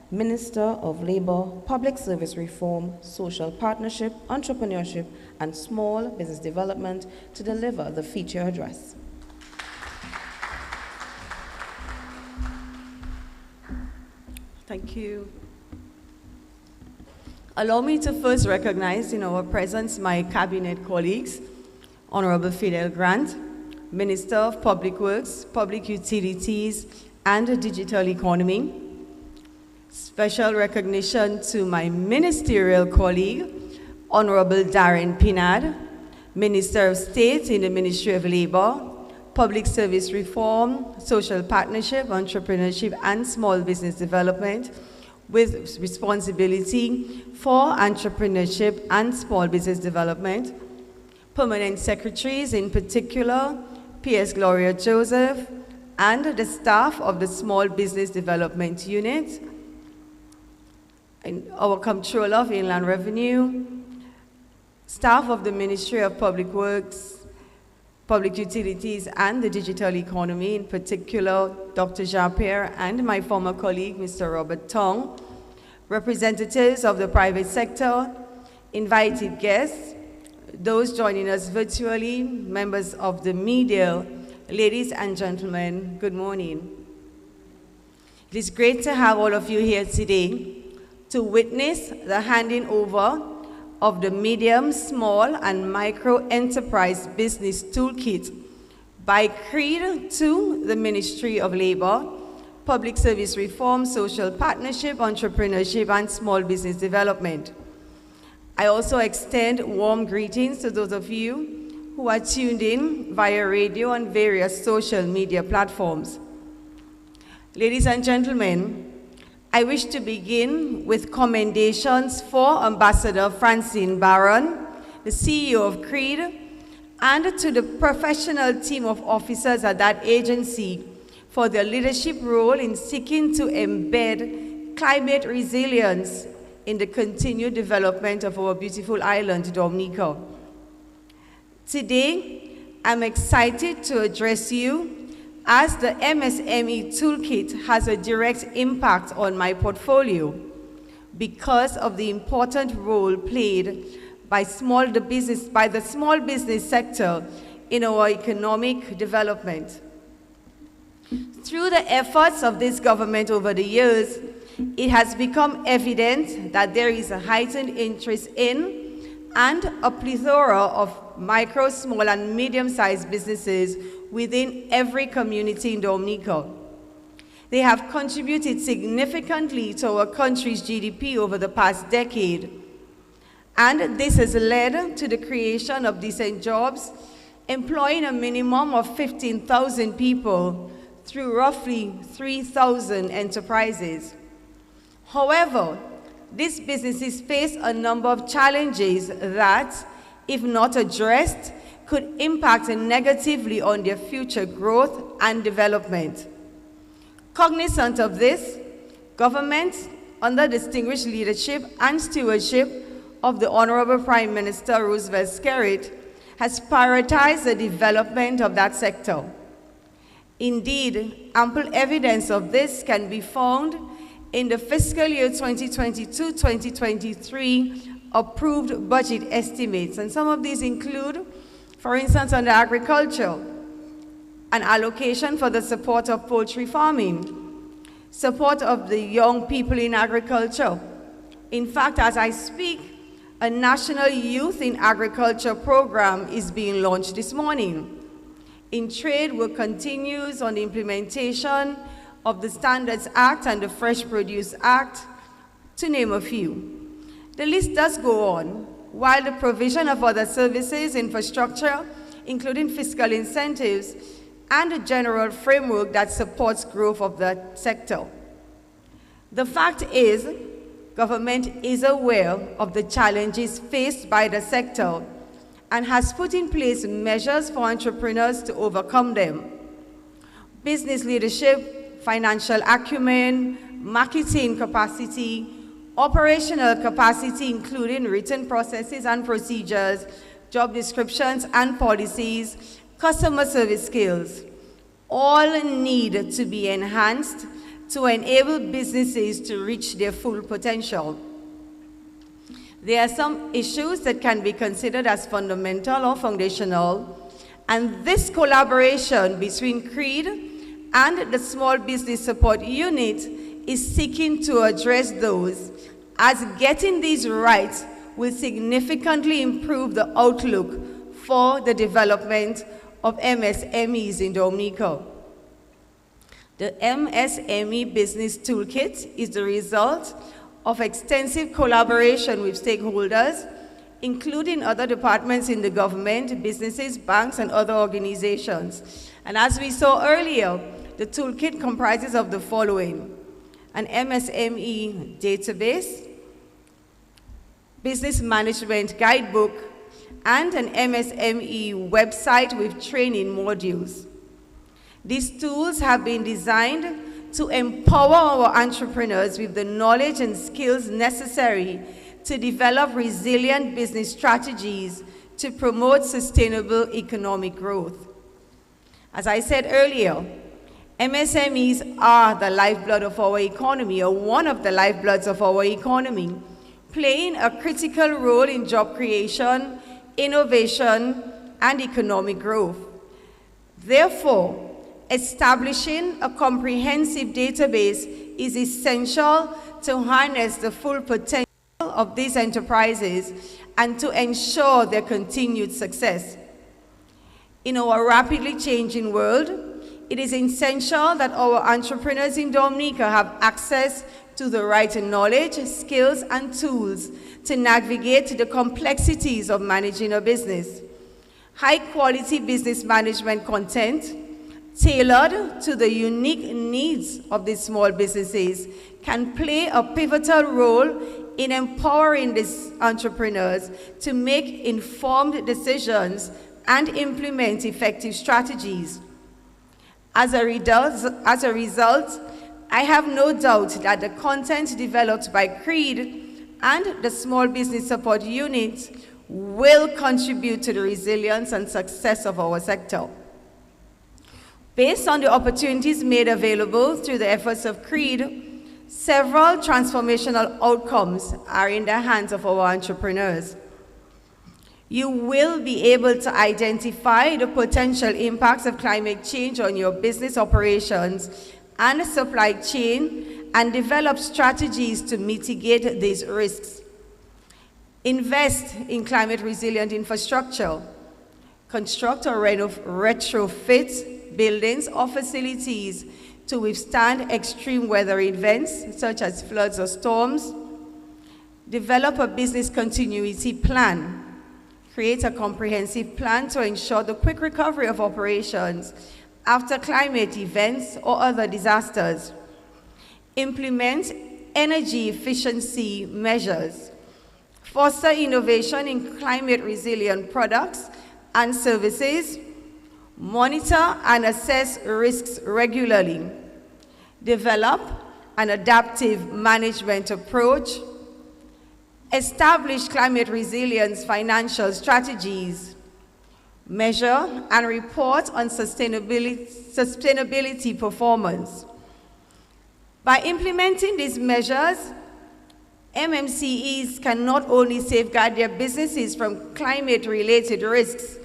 Minister of Labor, Public Service Reform, Social Partnership, Entrepreneurship, and Small Business Development to deliver the feature address. Thank you. Allow me to first recognize in our presence my cabinet colleagues, Honorable Fidel Grant, Minister of Public Works, Public Utilities, and the Digital Economy. Special recognition to my ministerial colleague, Honorable Darren Pinard, Minister of State in the Ministry of Labor, Public Service Reform, Social Partnership, Entrepreneurship, and Small Business Development, with responsibility for entrepreneurship and small business development. Permanent secretaries, in particular, P.S. Gloria Joseph, and the staff of the Small Business Development Unit, and our Comptroller of Inland Revenue, staff of the Ministry of Public Works, Public Utilities, and the Digital Economy, in particular, Dr. Jean-Pierre and my former colleague, Mr. Robert Tong, representatives of the private sector, invited guests, those joining us virtually, members of the media, ladies and gentlemen, good morning. It is great to have all of you here today to witness the handing over of the Medium, Small, and Micro Enterprise Business Toolkit by C.R.E.A.D to the Ministry of Labor, Public Service Reform, Social Partnership, Entrepreneurship, and Small Business Development. I also extend warm greetings to those of you who are tuned in via radio and various social media platforms. Ladies and gentlemen, I wish to begin with commendations for Ambassador Francine Barron, the CEO of C.R.E.A.D, and to the professional team of officers at that agency for their leadership role in seeking to embed climate resilience in the continued development of our beautiful island, Dominica. Today, I'm excited to address you as the MSME Toolkit has a direct impact on my portfolio because of the important role played by the small business sector in our economic development. Through the efforts of this government over the years, it has become evident that there is a heightened interest in and a plethora of micro, small, and medium-sized businesses within every community in Dominica. They have contributed significantly to our country's GDP over the past decade, and this has led to the creation of decent jobs, employing a minimum of 15,000 people through roughly 3,000 enterprises. However, these businesses face a number of challenges that, if not addressed, could impact negatively on their future growth and development. Cognizant of this, government, under distinguished leadership and stewardship of the Honorable Prime Minister Roosevelt C.R.E.A.D, has prioritized the development of that sector. Indeed, ample evidence of this can be found in the fiscal year 2022-2023 approved budget estimates, and some of these include, for instance, under agriculture, an allocation for the support of poultry farming, support of the young people in agriculture. In fact, as I speak, a national youth in agriculture program is being launched this morning. In trade, work continues on the implementation of the Standards Act and the Fresh Produce Act, to name a few. The list does go on, while the provision of other services, infrastructure, including fiscal incentives, and a general framework that supports growth of the sector. The fact is, government is aware of the challenges faced by the sector and has put in place measures for entrepreneurs to overcome them. Business leadership, financial acumen, marketing capacity, operational capacity, including written processes and procedures, job descriptions and policies, customer service skills, all need to be enhanced to enable businesses to reach their full potential. There are some issues that can be considered as fundamental or foundational, and this collaboration between C.R.E.A.D and the Small Business Support Unit is seeking to address those, as getting these right will significantly improve the outlook for the development of MSMEs in Dominica. The MSME Business Toolkit is the result of extensive collaboration with stakeholders, including other departments in the government, businesses, banks, and other organizations. And as we saw earlier, the toolkit comprises of the following: an MSME database, business management guidebook, and an MSME website with training modules. These tools have been designed to empower our entrepreneurs with the knowledge and skills necessary to develop resilient business strategies to promote sustainable economic growth. As I said earlier, MSMEs are the lifeblood of our economy, or one of the lifebloods of our economy, playing a critical role in job creation, innovation, and economic growth. Therefore, establishing a comprehensive database is essential to harness the full potential of these enterprises and to ensure their continued success. In our rapidly changing world, it is essential that our entrepreneurs in Dominica have access to the right knowledge, skills, and tools to navigate the complexities of managing a business. High-quality business management content, tailored to the unique needs of these small businesses, can play a pivotal role in empowering these entrepreneurs to make informed decisions and implement effective strategies. As a result, I have no doubt that the content developed by C.R.E.A.D and the Small Business Support Unit will contribute to the resilience and success of our sector. Based on the opportunities made available through the efforts of C.R.E.A.D, several transformational outcomes are in the hands of our entrepreneurs. You will be able to identify the potential impacts of climate change on your business operations and supply chain and develop strategies to mitigate these risks. Invest in climate resilient infrastructure. Construct or retrofit buildings or facilities to withstand extreme weather events such as floods or storms. Develop a business continuity plan. Create a comprehensive plan to ensure the quick recovery of operations after climate events or other disasters. Implement energy efficiency measures. Foster innovation in climate resilient products and services. Monitor and assess risks regularly. Develop an adaptive management approach. Establish climate resilience financial strategies. Measure and report on sustainability performance. By implementing these measures, MMCEs can not only safeguard their businesses from climate-related risks,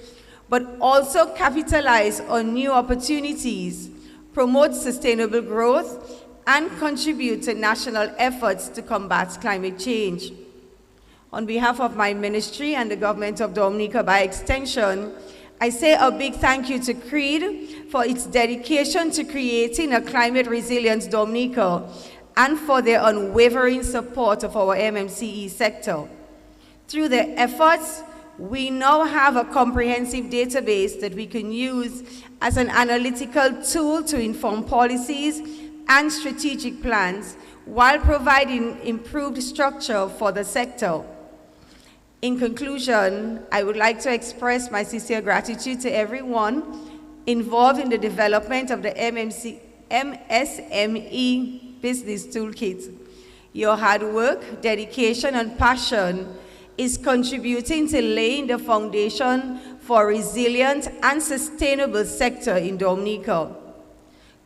but also capitalize on new opportunities, promote sustainable growth, and contribute to national efforts to combat climate change. On behalf of my ministry and the government of Dominica by extension, I say a big thank you to C.R.E.A.D for its dedication to creating a climate resilient Dominica and for their unwavering support of our MMCE sector. Through their efforts, we now have a comprehensive database that we can use as an analytical tool to inform policies and strategic plans while providing improved structure for the sector. In conclusion, I would like to express my sincere gratitude to everyone involved in the development of the MSME Business Toolkit. Your hard work, dedication, and passion is contributing to laying the foundation for a resilient and sustainable sector in Dominica.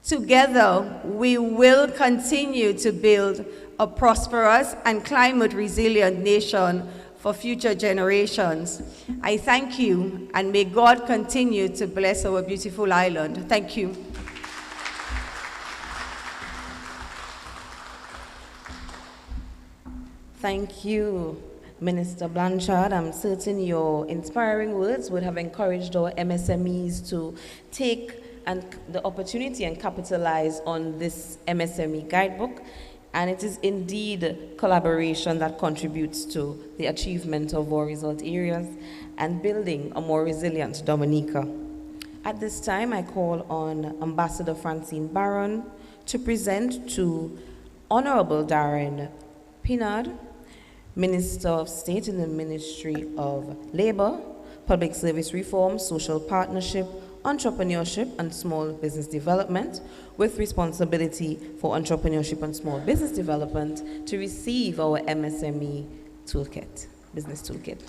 Together, we will continue to build a prosperous and climate-resilient nation for future generations. I thank you, and may God continue to bless our beautiful island. Thank you. Thank you, Minister Blanchard. I'm certain your inspiring words would have encouraged our MSMEs to take the opportunity and capitalize on this MSME guidebook. And it is indeed collaboration that contributes to the achievement of our result areas and building a more resilient Dominica. At this time, I call on Ambassador Francine Barron to present to Honorable Darren Pinard, Minister of State in the Ministry of Labor, Public Service Reform, Social Partnership, Entrepreneurship and Small Business Development, with responsibility for entrepreneurship and small business development, to receive our MSME toolkit, business toolkit.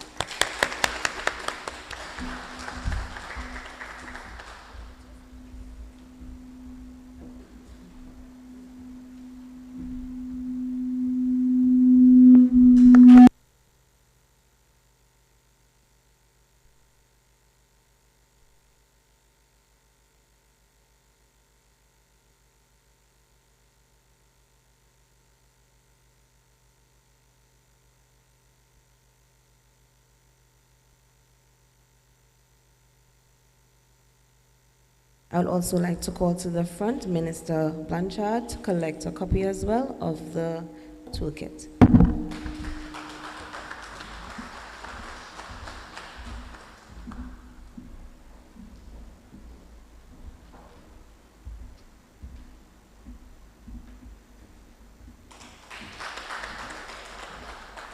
I would also like to call to the front Minister Blanchard to collect a copy as well of the toolkit.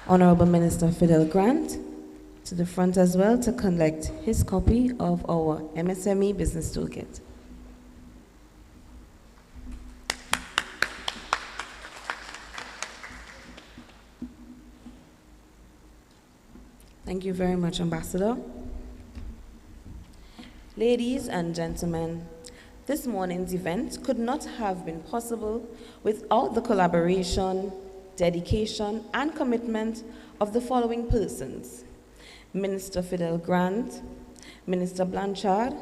Honorable Minister Fidel Grant to the front as well to collect his copy of our MSME Business Toolkit. Thank you very much, Ambassador. Ladies and gentlemen, this morning's event could not have been possible without the collaboration, dedication, and commitment of the following persons: Minister Fidel Grant, Minister Blanchard,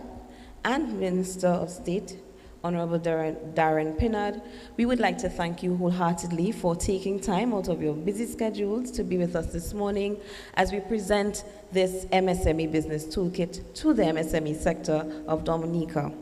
and Minister of State, Honorable Darren Pinard. We would like to thank you wholeheartedly for taking time out of your busy schedules to be with us this morning as we present this MSME Business Toolkit to the MSME sector of Dominica.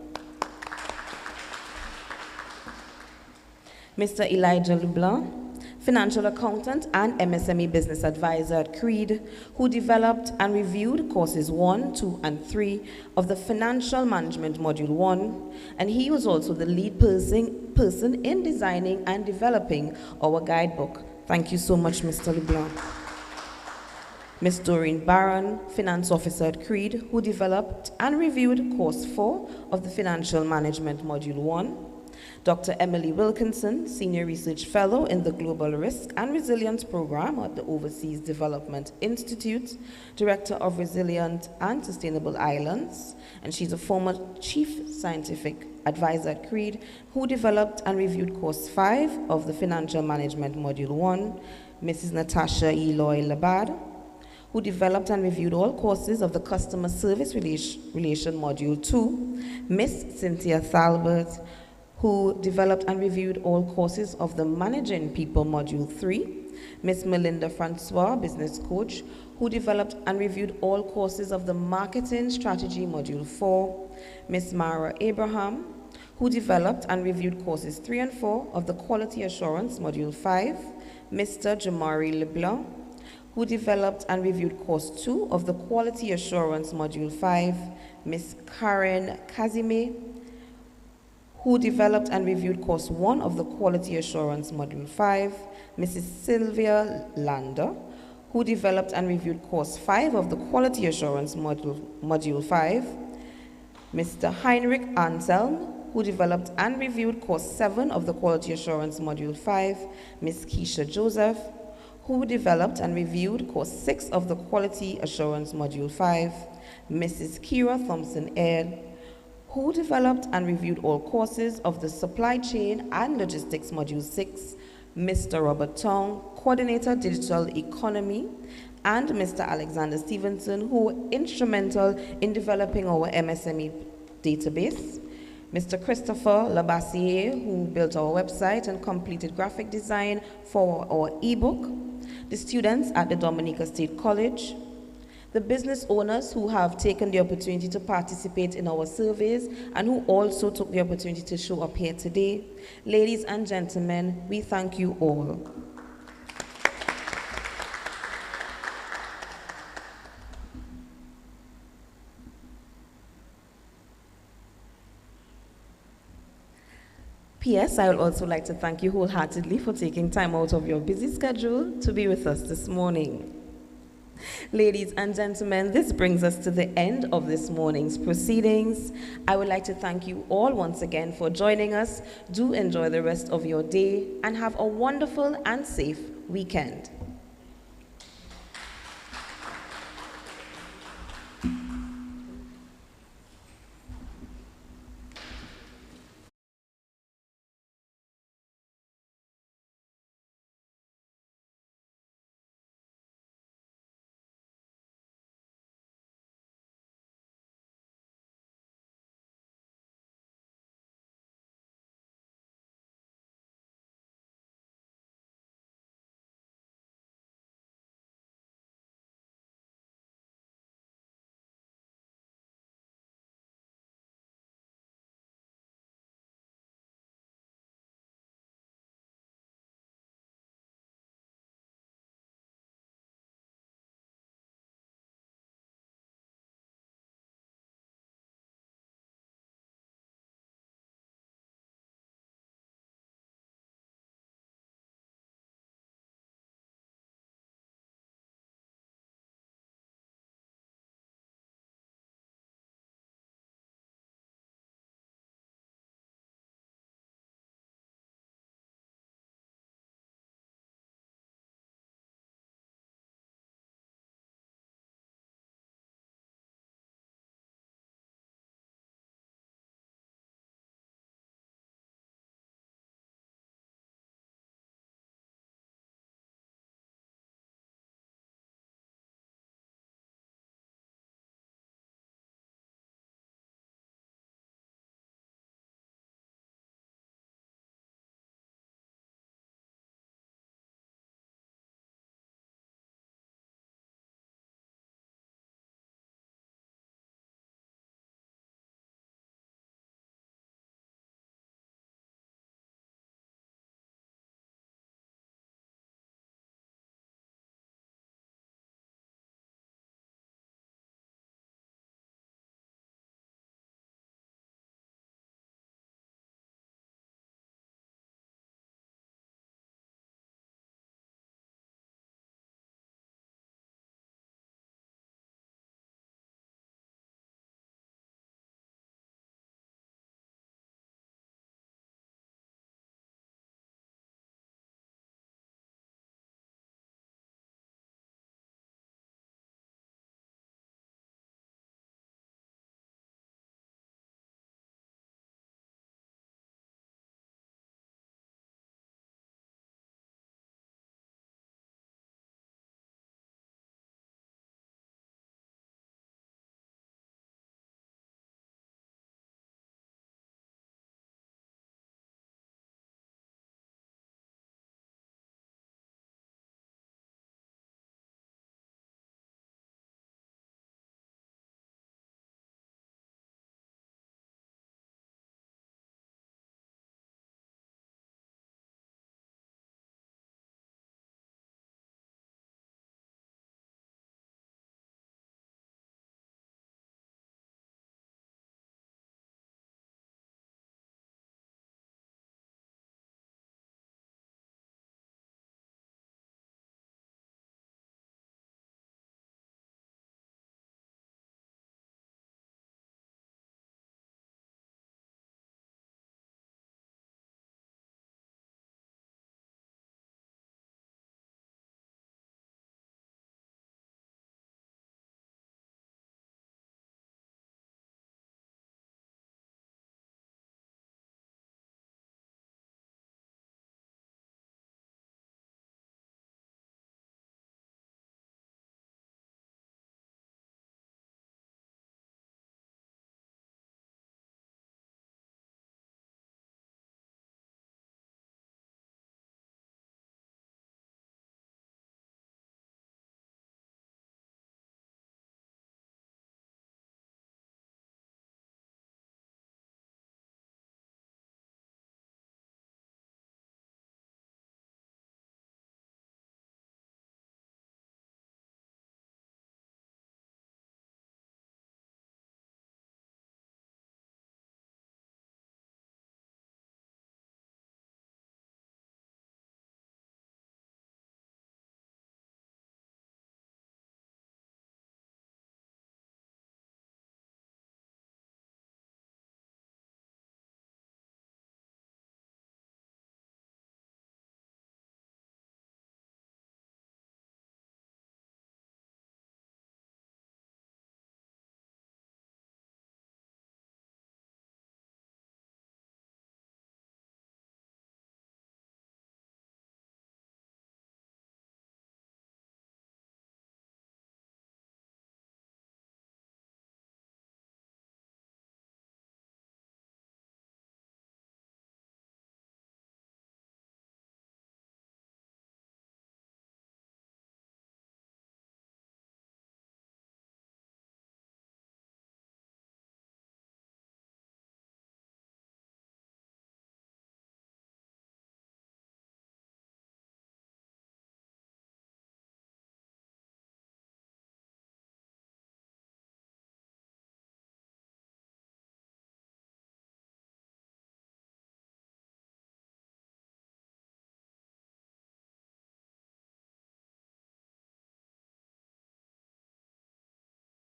Mr. Elijah Leblanc, financial accountant and MSME business advisor at C.R.E.A.D, who developed and reviewed courses 1, 2, and 3 of the Financial Management Module 1, and he was also the lead person in designing and developing our guidebook. Thank you so much, Mr. Leblanc. Ms. Doreen Barron, finance officer at C.R.E.A.D, who developed and reviewed course 4 of the Financial Management Module 1. Dr. Emily Wilkinson, Senior Research Fellow in the Global Risk and Resilience Program at the Overseas Development Institute, Director of Resilient and Sustainable Islands, and she's a former Chief Scientific Advisor at C.R.E.A.D, who developed and reviewed Course 5 of the Financial Management Module 1, Mrs. Natasha Eloy Labad, who developed and reviewed all courses of the Customer Service Relation Module 2, Miss Cynthia Thalbert, who developed and reviewed all courses of the Managing People Module 3, Ms. Melinda Francois, Business Coach, who developed and reviewed all courses of the Marketing Strategy Module 4, Ms. Mara Abraham, who developed and reviewed courses 3 and 4 of the Quality Assurance Module 5, Mr. Jamari LeBlanc, who developed and reviewed course 2 of the Quality Assurance Module 5, Ms. Karen Kazime, who developed and reviewed course 1 of the Quality Assurance Module 5, Mrs. Sylvia Lander, who developed and reviewed course 5 of the Quality Assurance Module 5, Mr. Heinrich Anselm, who developed and reviewed course 7 of the Quality Assurance Module 5, Ms. Keisha Joseph, who developed and reviewed course 6 of the Quality Assurance Module 5, Mrs. Kira Thompson-Aird, who developed and reviewed all courses of the Supply Chain and Logistics Module 6, Mr. Robert Tong, Coordinator Digital Economy, and Mr. Alexander Stevenson, who were instrumental in developing our MSME database, Mr. Christopher Labassiere, who built our website and completed graphic design for our ebook, the students at the Dominica State College, the business owners who have taken the opportunity to participate in our surveys and who also took the opportunity to show up here today. Ladies and gentlemen, we thank you all. P.S. I would also like to thank you wholeheartedly for taking time out of your busy schedule to be with us this morning. Ladies and gentlemen, this brings us to the end of this morning's proceedings. I would like to thank you all once again for joining us. Do enjoy the rest of your day and have a wonderful and safe weekend.